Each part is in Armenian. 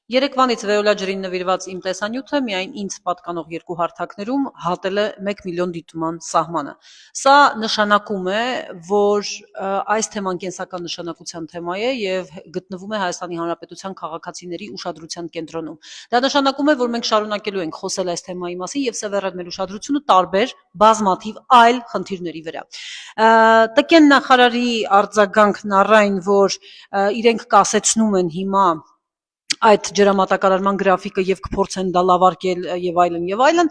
Երեկվանից Վեոլա ջրին նվիրված իմ տեսանյութը միայն ինձ պատկանող երկու հարթակներում հատել է 1 միլիոն դիտման սահմանը։ Սա նշանակում է, որ այս թեման կենսական նշանակության թեմա է եւ գտնվում է Հայաստանի Հանրապետության քաղաքացիների ուշադրության կենտրոնում։ Դա նշանակում է, որ մենք շարունակելու ենք խոսել այս թեմայի մասին եւ սևեռել մեր ուշադրությունը տարբեր բազմաթիվ այլ խնդիրների վրա։ Տկեն նախարարի արձագանքն առ այն, որ իրենք կասեցնում են հիմա այդ ջրամատակարարման գրաֆիկը եւ կփորձեն դա լավարկել եւ այլն,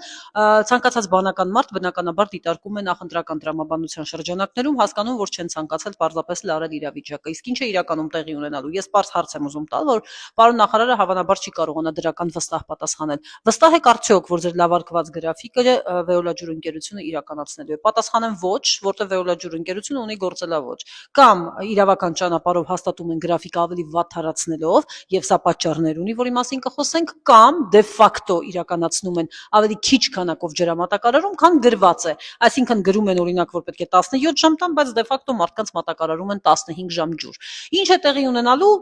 ցանկացած բանական մարդ բնականաբար դիտարկում է նախընտրական տրամաբանության շրջանակներում, հասկանում, որ չեն ցանկացել պարզապես լարել իրավիճակը։ Իսկ ինչ է իրականում տեղի ունենալու։ Ես պարզ հարց եմ ուզում տալ, որ պարոն նախարարը հավանաբար չի կարողանա դրական վստահ պատասխանել։ Վստահ եք արդյոք, որ ձեր լավարկված գրաֆիկը Veola ջուր ընկերությունը իրականացնելու է։ Պատասխանեմ ոչ, որտեղ Veola ջուր ընկերությունը ունի գործելավոճ։ Կամ իրավական ճանապարհով հաստատում են գրաֆիկը ավելի վատթարացնելով եւ սա պատճառներ ունի, որի մասին կխոսենք, կամ դե ֆակտո իրականացնում են ավելի քիչ քանակով ջրամատակարարում, քան գրված է։ Այսինքն գրում են օրինակ, որ պետք է 17 ժամ տան, բայց դե ֆակտո մարդկանց մատակարարում են 15 ժամ ջուր։ Ինչ է տեղի ունենալու,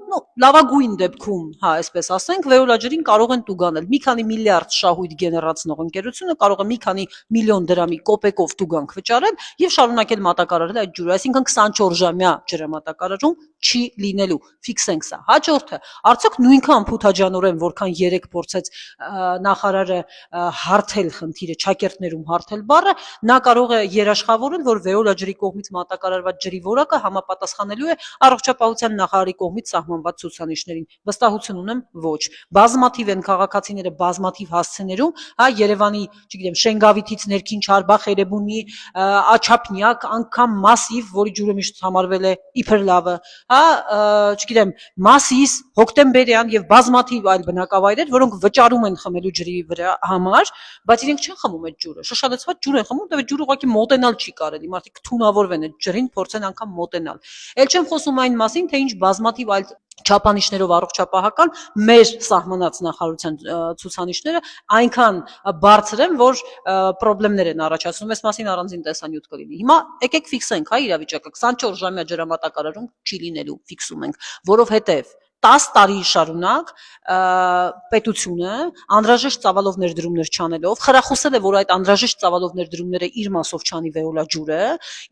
լավագույն դեպքում, այսպես ասենք, Veola ջրին կարող են տուգանել։ Մի քանի միլիարդ շահույթ գեներացնող ընկերությունը կարող է մի քանի միլիոն դրամի կոպեկով տուգանք վճարել եւ շարունակել մատակարարել այդ ջուրը։ Այսինքն 24 ժամյա ջրամատակարարում չի լինելու։ Ֆիքսենք սա։ Հաջորդը, արդյոք նույնքան փութաջանորեն, որքան 3 փորձեց նախարարը հարթել խնդիրը, ճակերտներում հարթել բառը, նա կարող է երաշխավորել, որ Veola ջրի կողմից մատակարարված ջրի որակը համապատասխանելու է առողջապահության նախարարի կողմից սահմանված ցուցանիշներին։ Վստահություն ունեմ, ոչ։ Բազմաթիվ են քաղաքացիները բազմաթիվ հասցեներում, Երևանի, չգիտեմ, Շենգավիթից ներքին Չարբախ, Էրեբունի, Աչափնյակ, անգամ Մասիվ, որի ջուրը միշտ համարվել է իբր լավը, չգիտեմ, Մասիս, Հոկտեմբերյան եւ բազմաթիվ այլ բնակավայրեր, որոնք վճարում են խմելու ջրի վրա համար, բայց իրենք չեն խմում այդ ջուրը։ Շշալցված ջուր են խմում, դե ջուրը ուղղակի մոտենալ չի կարելի։ Մարդիկ թունավորվեն այդ ջրին, փորձեն անգամ մոտենալ։ Էլ չեմ խոսում այն մասին, թե ինչ բազմաթիվ այլ չափանիշներով առողջապահական մեր սահմանած նախարարության ցուցանիշները այնքան բարձր են, որ խնդիրներ են առաջացնում։ Այս մասին առանձին տեսանյութ կլինի։ Հիմա եկեք ֆիքսենք, իրավիճակը 24 ժամյա ջրամատակարարում չի լինելու, ֆիքսում ենք, որովհետև 10 տարի շարունակ պետությունը անհրաժեշտ ծավալով ներդրումներ չանելով խրախուսել է, որ այդ անհրաժեշտ ծավալով ներդրումները իր մասով չանի Veola ջուրը,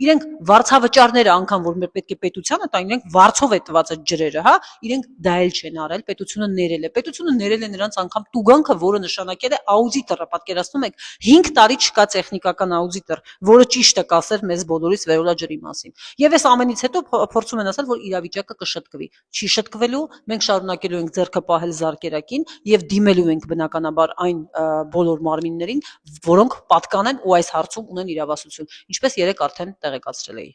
իրենք վարձավճարները անգամ, որ մեր պետք է պետությանը տան, իրենք վարձով է տված այդ ջրերը, իրենք դա էլ չեն արել, պետությունը ներել է։ Պետությունը ներել է նրանց անգամ տուգանքը, որը նշանակել է աուդիտորը, պատկերացնում եք, 5 տարի չկա տեխնիկական աուդիտոր, որը ճիշտը կասեր մեզ բոլորիս Veola ջրի մասին։ Եվ այս ամենից հետո փորձում են ասել, որ իրավիճակը կշտկվի։ Չի շտկվելու, մենք շարունակելու ենք ձեռքը պահել զարկերակին եւ դիմելու ենք բնականաբար այն բոլոր մարմիններին, որոնք պատկանեն ու այս հարցում ունեն իրավասություն, ինչպես երեք արդեն տեղեկացրել էի։